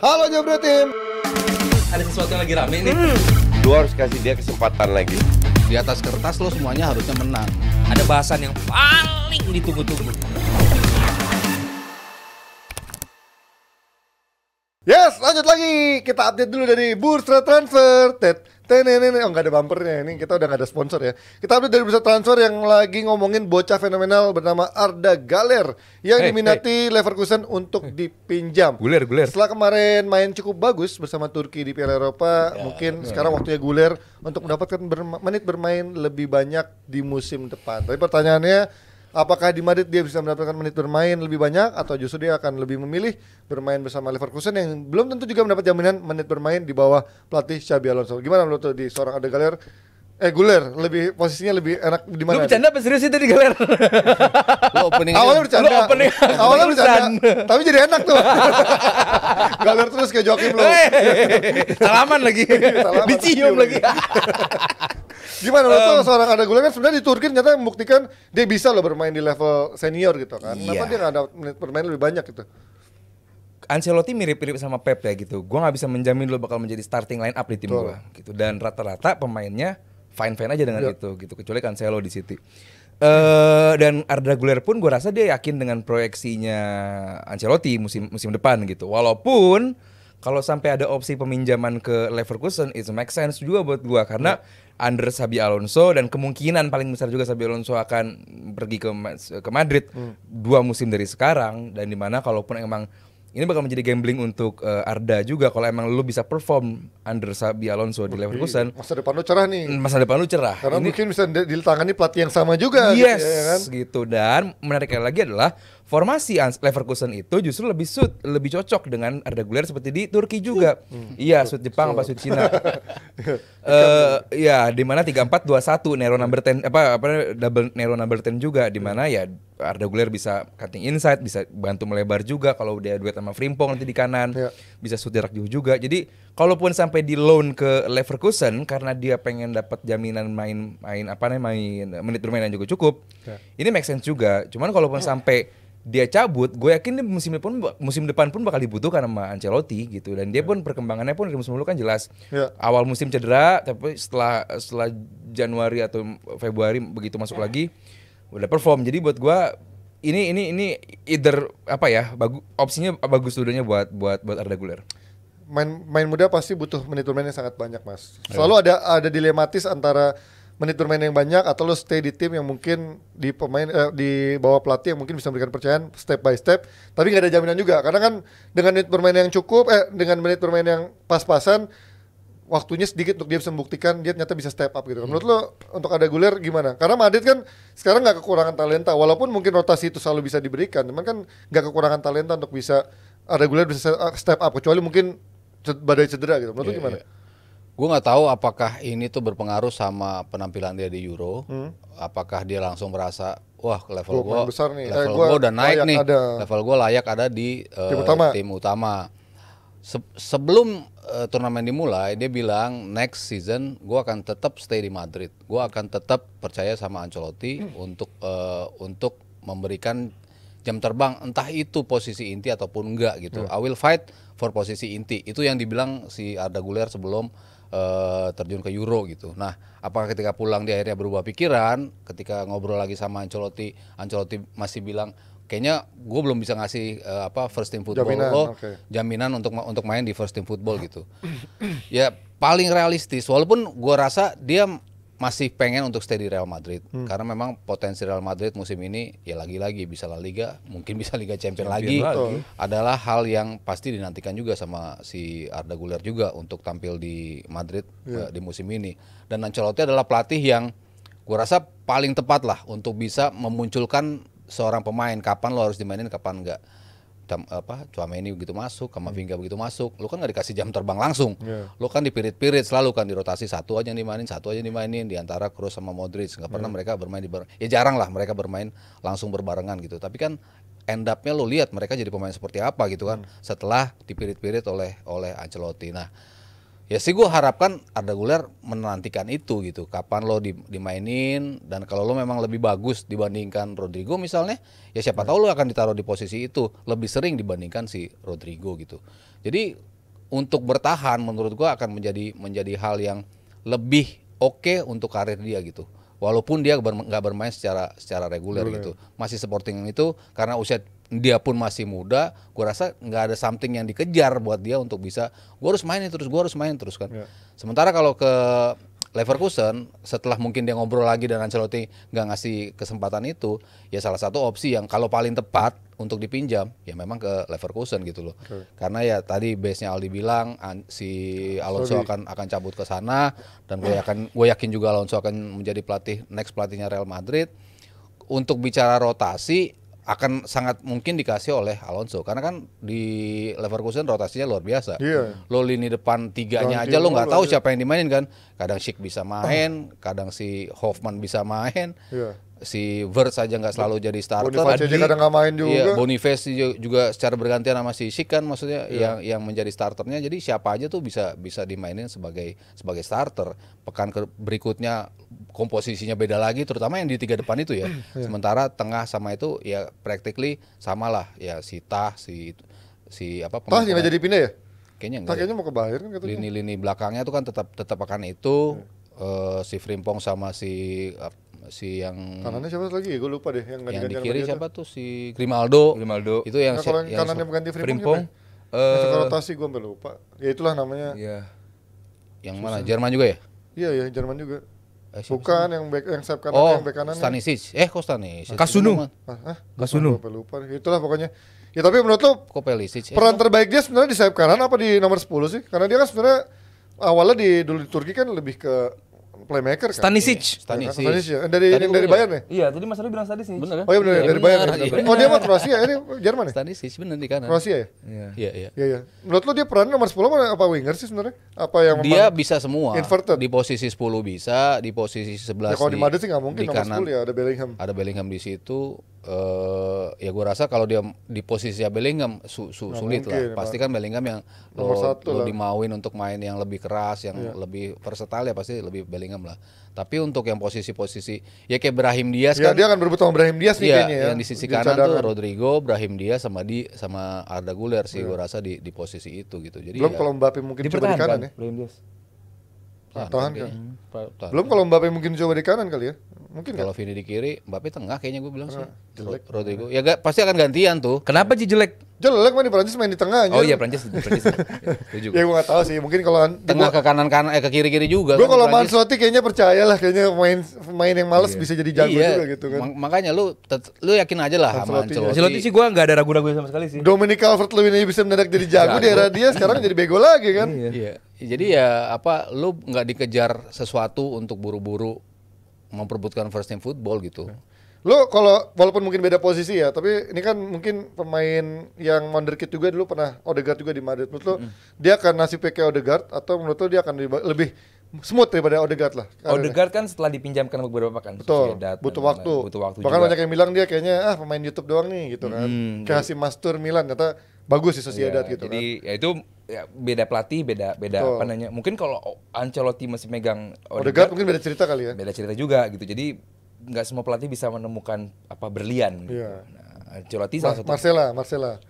Halo Jabro Tim. Ada sesuatu yang lagi rame nih. Lu harus kasih dia kesempatan lagi. Di atas kertas lo semuanya harusnya menang. Ada bahasan yang paling ditunggu-tunggu. Yes, lanjut lagi. Kita update dulu dari bursa transfer. Oh, nggak ada bumpernya. Ini kita udah nggak ada sponsor ya. Kita update dari bursa transfer yang lagi ngomongin bocah fenomenal bernama Arda Güler yang diminati Leverkusen untuk dipinjam. Güler. Setelah kemarin main cukup bagus bersama Turki di Piala Eropa, mungkin sekarang waktunya Güler untuk mendapatkan menit bermain lebih banyak di musim depan. Tapi pertanyaannya, apakah di Madrid dia bisa mendapatkan menit bermain lebih banyak atau justru dia akan lebih memilih bermain bersama Leverkusen yang belum tentu juga mendapat jaminan menit bermain di bawah pelatih Xabi Alonso. Gimana menurut lo di seorang Arda Güler? Güler lebih posisinya lebih enak di mana? Lu bercanda apa serius itu di Güler? Awalnya bercanda. Awalnya bercanda. Tapi jadi enak tuh. Güler terus kayak Joakim lo. Salaman lagi. Dicium lagi. Gimana menurut lo seorang Arda Güler kan sebenarnya di Turki ternyata membuktikan dia bisa loh bermain di level senior gitu kan. Kenapa dia nggak ada menit bermain lebih banyak gitu? Ancelotti mirip-mirip sama Pep ya gitu. Gua nggak bisa menjamin lo bakal menjadi starting line up di tim gua gitu. Dan rata-rata pemainnya fine-fine aja dengan itu gitu. Kecuali Cancelo di City. Dan Arda Güler pun gue rasa dia yakin dengan proyeksinya Ancelotti musim depan gitu. Walaupun kalau sampai ada opsi peminjaman ke Leverkusen, it make sense juga buat gue karena under Xabi Alonso dan kemungkinan paling besar juga Xabi Alonso akan pergi ke Madrid 2 musim dari sekarang, dan dimana kalaupun emang ini bakal menjadi gambling untuk Arda juga kalau emang lu bisa perform under Xabi Alonso di Leverkusen. Masa depan lu cerah nih. Masa depan lu cerah. Karena mungkin bisa ditangani pelatih yang sama juga. Yes, gitu, ya kan? gitu. Dan menariknya lagi adalah formasi Leverkusen itu justru lebih cocok dengan Arda Güler seperti di Turki juga. Iya, suit Jepang apa suit Cina. Ya, di mana 3-4-2-1 narrow number 10 double narrow number 10 juga, di mana ya Arda Güler bisa cutting inside, bisa bantu melebar juga kalau dia duet sama Frimpong nanti di kanan. Bisa shoot jarak jauh juga. Jadi kalaupun sampai di loan ke Leverkusen karena dia pengen dapat jaminan main menit bermain yang juga cukup. Ini make sense juga. Cuman kalaupun sampai dia cabut, gue yakin musim depan pun bakal dibutuhkan sama Ancelotti gitu. Dan dia pun perkembangannya pun dari musim lalu kan jelas. Awal musim cedera, tapi setelah Januari atau Februari begitu masuk lagi udah perform. Jadi buat gue ini either opsinya bagus dulunya buat Arda Güler. Main muda pasti butuh menit bermain yang sangat banyak, Mas. Selalu ada dilematis antara menit bermain yang banyak atau lo stay di tim yang mungkin di bawah pelatih yang mungkin bisa memberikan percayaan step by step, tapi nggak ada jaminan juga karena kan dengan menit bermain yang cukup dengan menit bermain yang pas-pasan, waktunya sedikit untuk dia bisa membuktikan dia ternyata bisa step up gitu. Menurut lo untuk Arda Güler gimana? Karena Madrid kan sekarang nggak kekurangan talenta, walaupun mungkin rotasi itu selalu bisa diberikan, cuman kan nggak kekurangan talenta untuk bisa Arda Güler bisa step up, kecuali mungkin badai cedera gitu. Menurut lo gimana? Gue nggak tahu apakah ini tuh berpengaruh sama penampilan dia di Euro. Apakah dia langsung merasa wah level gue udah naik nih, level gue layak ada di tim utama. Sebelum turnamen dimulai dia bilang next season gue akan tetap stay di Madrid. Gue akan tetap percaya sama Ancelotti untuk memberikan jam terbang, entah itu posisi inti ataupun enggak gitu. I will fight for posisi inti. Itu yang dibilang si Arda Güler sebelum terjun ke Euro gitu. Nah, apakah ketika pulang dia akhirnya berubah pikiran? Ketika ngobrol lagi sama Ancelotti masih bilang kayaknya gue belum bisa ngasih first team football jaminan untuk main di first team football gitu. Ya paling realistis, walaupun gue rasa dia masih pengen untuk stay di Real Madrid karena memang potensi Real Madrid musim ini ya lagi-lagi bisa La Liga, mungkin bisa Liga Champions lagi. Adalah hal yang pasti dinantikan juga sama si Arda Güler juga untuk tampil di Madrid di musim ini. Dan Ancelotti adalah pelatih yang gua rasa paling tepat lah untuk bisa memunculkan seorang pemain kapan lo harus dimainin kapan enggak. Tchouaméni begitu masuk, Camavinga begitu masuk, lu kan nggak dikasih jam terbang langsung, lu kan dipirit-pirit selalu kan dirotasi satu aja yang dimainin di antara Kroos sama Modric, nggak pernah mereka bermain jarang lah mereka bermain langsung berbarengan gitu. Tapi kan end up-nya lu lihat mereka jadi pemain seperti apa gitu kan setelah dipirit-pirit oleh Ancelotti. Nah, ya sih gue harapkan Arda Güler menantikan itu gitu. Kapan lo dimainin, dan kalau lo memang lebih bagus dibandingkan Rodrigo misalnya, ya siapa tahu lo akan ditaruh di posisi itu lebih sering dibandingkan si Rodrigo gitu. Jadi untuk bertahan menurut gua akan menjadi hal yang lebih oke untuk karir dia gitu. Walaupun dia nggak bermain secara reguler gitu, masih supporting itu karena usia dia pun masih muda, gua rasa nggak ada something yang dikejar buat dia untuk bisa gua harus main terus kan. Sementara kalau ke Leverkusen setelah mungkin dia ngobrol lagi dan Ancelotti nggak ngasih kesempatan itu, ya salah satu opsi yang kalau paling tepat untuk dipinjam ya memang ke Leverkusen gitu loh. Karena ya tadi base-nya Aldi bilang si Alonso akan cabut ke sana dan gue yakin juga Alonso akan menjadi next pelatihnya Real Madrid. Untuk bicara rotasi akan sangat mungkin dikasih oleh Alonso karena kan di Leverkusen rotasinya luar biasa. Lo lini depan tiganya aja lo nggak tahu siapa yang dimainin kan. Kadang Schick bisa main, kadang si Hoffman bisa main, si Wirtz aja nggak selalu jadi starter. Boniface aja kadang nggak main juga. Iya, Boniface juga secara bergantian sama si Schick kan maksudnya yang menjadi starternya. Jadi siapa aja tuh bisa dimainin sebagai starter. Pekan berikutnya komposisinya beda lagi, terutama yang di tiga depan itu ya. Sementara tengah sama itu ya practically sama lah ya si Tah si apa Tah nggak jadi pindah ya? Kayaknya enggak. Kayaknya mau ke Bayern kan katanya. Lini belakangnya tuh kan tetap akan itu si Frimpong sama si yang kanannya siapa lagi? Gue lupa deh yang di kiri siapa tuh si Grimaldo. Itu yang kanannya mengganti Frimpong. Rotasi gue sampai lupa. Ya itulah namanya. Iya. Yang mana? Jerman juga ya? Iya, Jerman juga. Bukan yang sayap kanan, yang bek kanan. Stanisic. Kok Stanisic? Kasunu. Kasunu. Lupa. Itulah pokoknya. Ya tapi menurut lo kok Pelisic? Peran terbaik dia sebenarnya di sayap kanan apa di nomor 10 sih? Karena dia kan sebenarnya awalnya dulu di Turki kan lebih ke playmaker kan. Stanisic ya. Dari Bayern ya? Iya, tadi Mas Ari bilang Stanisic. Bener kan? Oh iya benar dari Bayern. Oh dia mah Kroasia, ini Jerman ya? Stanisic bener di kanan. Kroasia ya? Iya. Menurut lo dia peran nomor 10 apa winger sih sebenarnya? Apa yang dia bisa semua. Inverted. Di posisi 10 bisa, di posisi 11 ya, kalau di Madrid sih nggak mungkin nomor 10 ya, ada Bellingham. Ada Bellingham di situ. Ya gue rasa kalau dia di posisinya Bellingham sulit lah. Pasti kan Bellingham yang lo dimauin untuk main yang lebih keras, yang lebih versatile ya pasti lebih Bellingham lah. Tapi untuk yang posisi-posisi ya kayak Brahim Diaz ya, kan. Dia akan berebut sama Brahim Diaz nih kayaknya ya. Yang di sisi kanan tuh Rodrigo, Brahim Diaz sama Arda Güler sih gue rasa di posisi itu gitu. Jadi belum kalau Mbappe mungkin coba di kanan ya. Brahim Diaz. Tahan kan. Belum kalau Mbappe mungkin coba di kanan kali ya. Mungkin kalau Vini di kiri, Mbappe tengah kayaknya gue bilang sih. Rodrigo. Ya pasti akan gantian tuh. Kenapa jelek? Jelek mah di Prancis main di tengah aja. Oh iya Prancis. Ya gue nggak tahu sih, mungkin kalau tengah ke kanan ke kiri juga. Gue kalau Ancelotti kayaknya percaya lah, kayaknya main yang malas bisa jadi jago juga gitu kan. Makanya lu yakin aja lah sama Ancelotti. Ancelotti sih gue nggak ada ragu-ragu sama sekali sih. Dominic Calvert-Lewin bisa mendadak jadi jago di era dia, sekarang jadi bego lagi kan. Iya. Jadi ya lu nggak dikejar sesuatu untuk buru-buru memperebutkan first team football gitu. Lo kalau walaupun mungkin beda posisi ya, tapi ini kan mungkin pemain yang wonderkid juga dulu pernah Odegaard juga di Madrid. Menurut lo dia akan nasibnya kayak Odegaard atau menurut lo dia akan lebih smooth daripada Odegaard lah? Odegaard kan setelah dipinjamkan beberapa kan. Betul, butuh waktu bahkan juga. Banyak yang bilang dia kayaknya pemain YouTube doang nih gitu kan. Kayak Hasim Mastur Milan ternyata bagus di Sociedad gitu jadi, kan. Ya itu ya beda pelatih, beda apa namanya. Mungkin kalau Ancelotti masih megang Odegaard mungkin beda cerita kali ya. Beda cerita juga gitu. Jadi nggak semua pelatih bisa menemukan berlian. Gitu. Iya. Nah, Ancelotti salah satu. Marcela.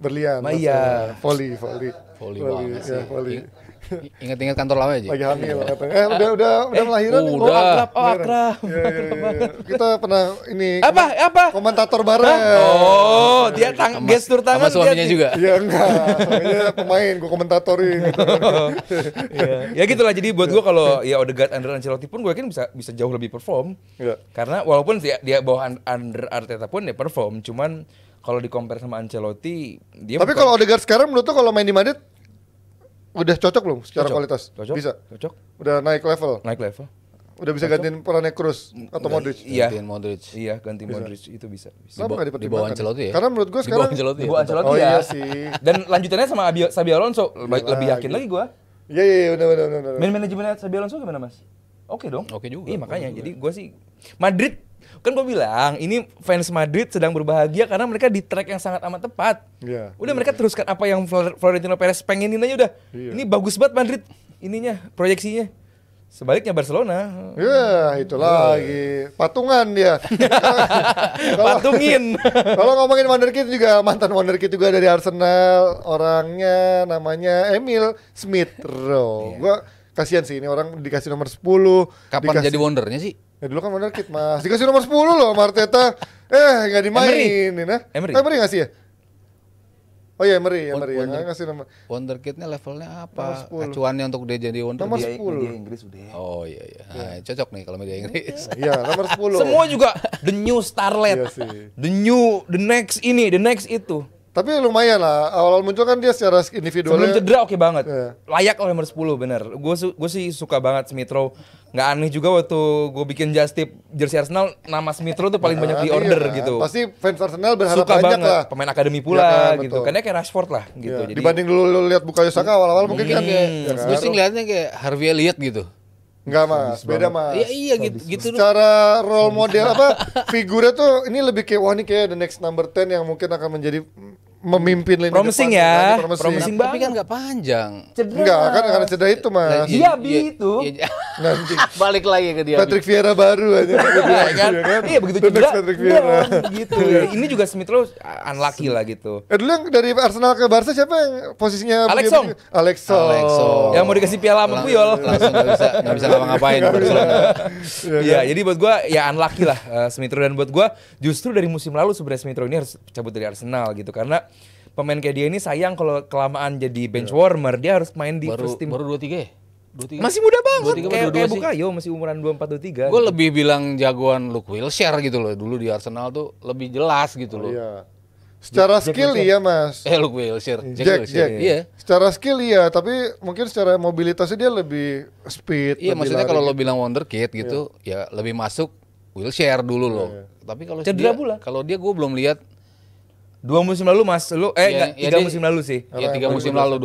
Berlian. Iya. Volley. Ya, volley. Ingat-ingat kantor lama aja. Lagi hamil katanya. Udah melahiran. Udah. Akrab. Kita pernah ini apa? Komentator bareng. Oh, dia gestur tangan sama suaminya juga. Iya enggak. Soalnya pemain gua komentatorin gitu. Ya gitulah. Jadi buat gua kalau ya Odegaard under Ancelotti pun gua yakin bisa jauh lebih perform. Karena walaupun dia bawah under Arteta pun dia perform, cuman kalau di-compare sama Ancelotti dia. Tapi kalau Odegaard sekarang menurut tuh kalau main di Madrid udah cocok belum secara kualitas? Bisa. Cocok. Udah naik level. Udah bisa gantiin perannya Kroos atau Modric. Ganti Modric itu bisa. Kenapa enggak di bawah Ancelotti ya? Karena menurut gua sekarang di bawah Ancelotti ya. Iya sih. Dan lanjutannya sama Xabi Alonso lebih yakin lagi gua. Iya benar. Manajemen Xabi Alonso gimana, Mas? Oke dong. Oke juga. Iya makanya jadi gua sih Madrid kan gue bilang ini fans Madrid sedang berbahagia karena mereka di track yang sangat amat tepat. Udah mereka teruskan apa yang Florentino Perez pengenin aja udah. Ini bagus banget Madrid ininya proyeksinya. Sebaliknya Barcelona. Ya, itu lagi. Patungan dia. Patungin. Kalau ngomongin wonderkid juga, mantan wonderkid juga dari Arsenal, orangnya namanya Emil Smith Rowe. Gua kasihan sih ini orang dikasih nomor 10. Kapan jadi wondernya sih? Ya dulu kan wonderkid Mas. Dikasih nomor 10 loh sama Arteta. Enggak dimainin nah. Emery ngasih ya? Oh iya Emery yang ngasih nomor. Wonderkidnya levelnya apa? Acuannya untuk dia jadi wonder. Nomor 10. Media Inggris udah. Oh iya. Nah, cocok nih kalau media Inggris. Iya, nomor 10. Semua juga the new starlet. Iya sih. The next ini, the next itu. Tapi lumayan lah, awal muncul kan dia secara individualnya. Sebelum cedera oke banget. Yeah. Layak oleh nomor 10 bener. Gue sih suka banget Smith Rowe. Nggak aneh juga waktu gue bikin just tip jersey Arsenal, nama Smith Rowe tuh paling banyak di order gitu. Pasti fans Arsenal berharap suka banyak banget. lah. Pemain akademi pula ya kan, gitu. Karena kayak Rashford lah gitu. Yeah. Jadi dibanding dulu lu lihat Bukayo Saka awal-awal mungkin kan kayak gue sih ngeliatnya kayak Harvey Elliott gitu. Enggak Mas, beda Mas. Iya gitu. Secara role model figurnya tuh ini lebih kayak wah ini kayak the next number 10 yang mungkin akan menjadi memimpin lini promising depan, ya, promising banget. Tapi kan nggak panjang. Enggak, kan karena cedera itu Mas. Iya, itu. Nanti balik lagi ke dia. Patrick Vieira baru aja. kan? Iya, begitu cedera. Patrick Vieira. Gitu. Ini juga Smith Rowe unlucky lah gitu. Dulu yang dari Arsenal ke Barca siapa yang posisinya Alexong. Yang mau dikasih piala sama Puyol. Langsung nggak bisa ngapa-ngapain. Iya, jadi buat gua ya unlucky lah Smith Rowe, dan buat gua justru dari musim lalu sebenarnya Smith Rowe ini harus cabut dari Arsenal gitu, karena pemain kayak dia ini sayang kalau kelamaan jadi bench warmer, dia harus main di first team. Baru 23 ya? 23. Masih muda banget, 23, kayak Bukayo masih umuran 24-23. Gue lebih bilang jagoan Luke Wilshere gitu loh. Dulu di Arsenal tuh lebih jelas gitu loh. Iya. Secara skill iya Mas. Luke Wilshere. Jack. Iya. Secara skill iya, tapi mungkin secara mobilitasnya dia lebih speed. Iya, maksudnya kalau lo bilang wonderkid gitu, ya lebih masuk Wilshere dulu loh. Tapi kalau cedera pula. Kalau dia gue belum lihat. 2 musim lalu Mas, enggak 3 musim lalu sih. Ya 3 musim lalu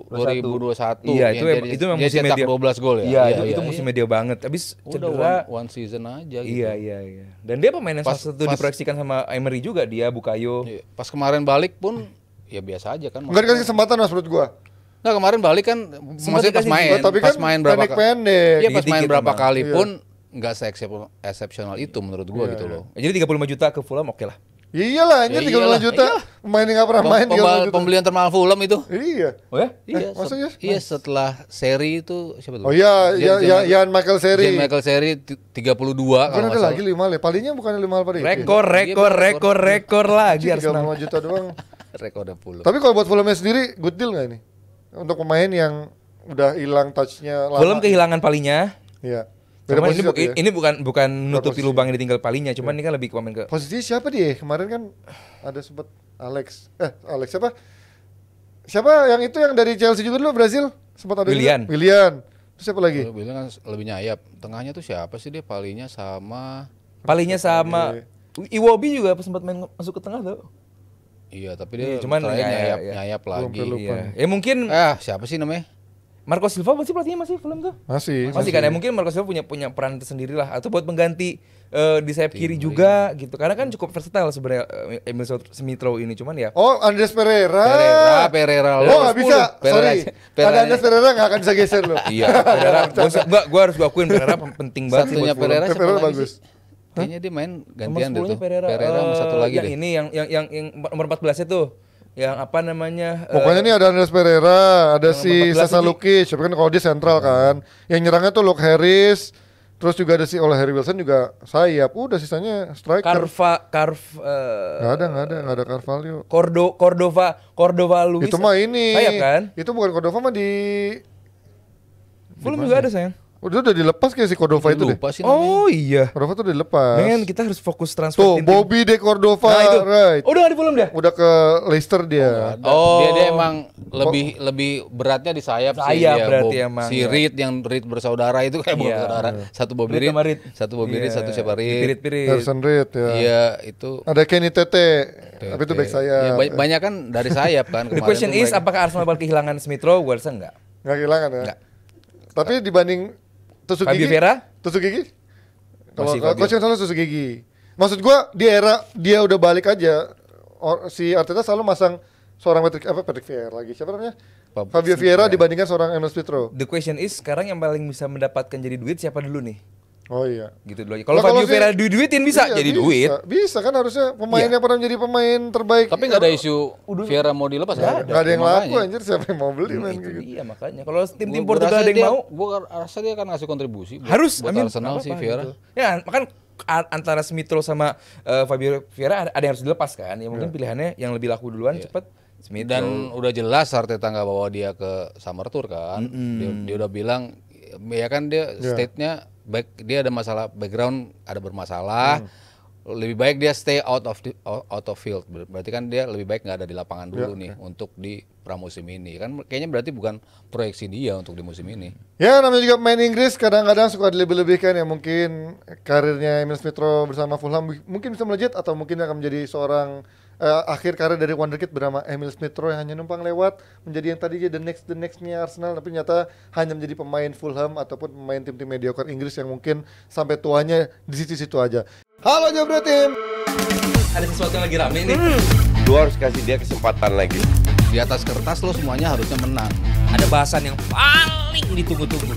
2021. Iya, itu memang musim media 12 gol ya. Iya, itu musim media banget. Habis cedera one season aja gitu. Iya. Dan dia pemain yang salah satu diproyeksikan sama Emery juga, dia Bukayo. Iya. Pas kemarin balik pun ya biasa aja kan. Enggak dikasih kesempatan Mas menurut gua. Nah, kemarin balik kan maksudnya pas main, tapi pas kan main berapa pendek. Iya, pas main berapa kali pun enggak se-exceptional itu menurut gua gitu loh. Jadi 35 juta ke Fulham oke lah. Iyalah, anjir 35 juta. Pemain yang enggak pernah main 35 juta. Pembelian termahal Fulham itu. Iya. Oh ya? Iya. Maksudnya? Iya, setelah seri itu siapa tuh? Oh iya, Jan Michael Seri. Jan Michael Seri 32 kan ada lagi 5 le. Palingnya bukan 5 pada itu. Rekor lagi Arsenal. 35 juta doang. Rekor udah puluh. Tapi kalau buat Fulhamnya sendiri good deal enggak ini? Untuk pemain yang udah hilang touch-nya lama. Fulham kehilangan Palinya. Iya. Cuman ini bukan nutupi lubang yang ditinggal Palinya, cuman ini kan lebih ke pemain ke posisi siapa dia? Kemarin kan ada sempat Alex siapa? Siapa yang itu yang dari Chelsea juga dulu Brazil? Sempat ada Willian. Terus siapa lagi? Willian kan lebih nyayap. Tengahnya tuh siapa sih dia? Palinya sama Iwobi juga sempat main masuk ke tengah tuh. Iya, tapi dia cuman nyayap lagi. Iya. Ya mungkin siapa sih namanya? Marco Silva masih pelatihnya masih Fulham tuh? Masih kan ya, mungkin Marco Silva punya peran tersendiri lah, atau buat mengganti di sayap kiri juga gitu. Karena kan cukup versatile sebenarnya Emil Smith Rowe ini, cuman ya. Oh, Andres Pereira. Oh, enggak bisa. Sorry. Ada Andres Pereira enggak akan bisa geser loh. Iya, Pereira. Gua harus akuin Pereira penting banget. Satunya Pereira bagus. Kayaknya dia main gantian deh tuh. Pereira sama satu lagi deh. Yang nomor 14 itu. Yang apa namanya? Pokoknya nih ada Andres Pereira, ada si Sasa Lukic, tapi kan kalau dia sentral kan. Yang nyerangnya tuh Luke Harris, terus juga ada si Harry Wilson juga sayap. Udah sisanya striker. Enggak ada Carvalho. Cordova Luis. Itu mah ini. Sayap kan? Itu bukan Cordova mah di Fulham juga ada sayang. Udah dilepas kayak si Cordova itu deh. Oh iya. Cordova tuh dilepas. Men, kita harus fokus transfer. Tuh, Bobby de Cordova, right. Udah di Fulham dia? Udah ke Leicester dia. Dia emang lebih beratnya di sayap sih. Berarti emang. Si Reed yang Reed bersaudara itu kayak bersaudara. Satu Bobby Reed, satu siapa Reed. Harrison Reed ya. Iya, itu. Ada Kenny Tete. Tapi itu back sayap. Banyak kan dari sayap kan. The question is apakah Arsenal bakal kehilangan Smith Rowe? Gue rasa enggak. Enggak kehilangan ya. Tapi dibanding Tsukigi? Kalau coach yang salah Tsukigi. Maksud gua di era dia udah balik aja, si Arteta selalu masang seorang Patrick Vieira lagi. Siapa namanya? Fabio Vieira dibandingkan seorang Emil Smith Rowe. The question is sekarang yang paling bisa mendapatkan jadi duit siapa dulu nih? Oh iya, gitu dulu aja. Kalau Fabio Vieira duitin bisa jadi duit. Bisa kan harusnya pemain yang pernah menjadi pemain terbaik. Tapi nggak ada isu Vieira mau dilepas ya? Nggak ada yang laku anjir, siapa yang mau beli main gitu. gitu. Iya makanya. Kalau tim-tim Portugal ada yang mau, gua rasa dia akan ngasih kontribusi. Harus, buat Arsenal sih Vieira. Gitu. Ya makan antara Smith Rowe sama Fabio Vieira ada yang harus dilepas kan. Ya mungkin pilihannya yang lebih laku duluan cepet. Smith dan udah jelas Arteta nggak bawa dia ke Summer Tour kan. Dia udah bilang ya kan dia state-nya dia ada masalah background, ada bermasalah. Lebih baik dia stay out of field. Berarti kan dia lebih baik nggak ada di lapangan dulu nih untuk di pramusim ini. Kan kayaknya berarti bukan proyeksi dia untuk di musim ini. Ya namanya juga pemain Inggris kadang-kadang suka dilebih-lebihkan ya, mungkin karirnya Emil Smith Rowe bersama Fulham mungkin bisa melejit atau mungkin akan menjadi seorang akhir karir dari wonderkid bernama Emil Smith Rowe yang hanya numpang lewat menjadi yang tadinya the nextnya Arsenal, tapi ternyata hanya menjadi pemain Fulham ataupun pemain tim-tim mediocre Inggris yang mungkin sampai tuanya di situ-situ aja. Halo Jabra Tim. Ada sesuatu yang lagi rame nih. Lu harus kasih dia kesempatan lagi. Di atas kertas lo semuanya harusnya menang. Ada bahasan yang paling ditunggu-tunggu.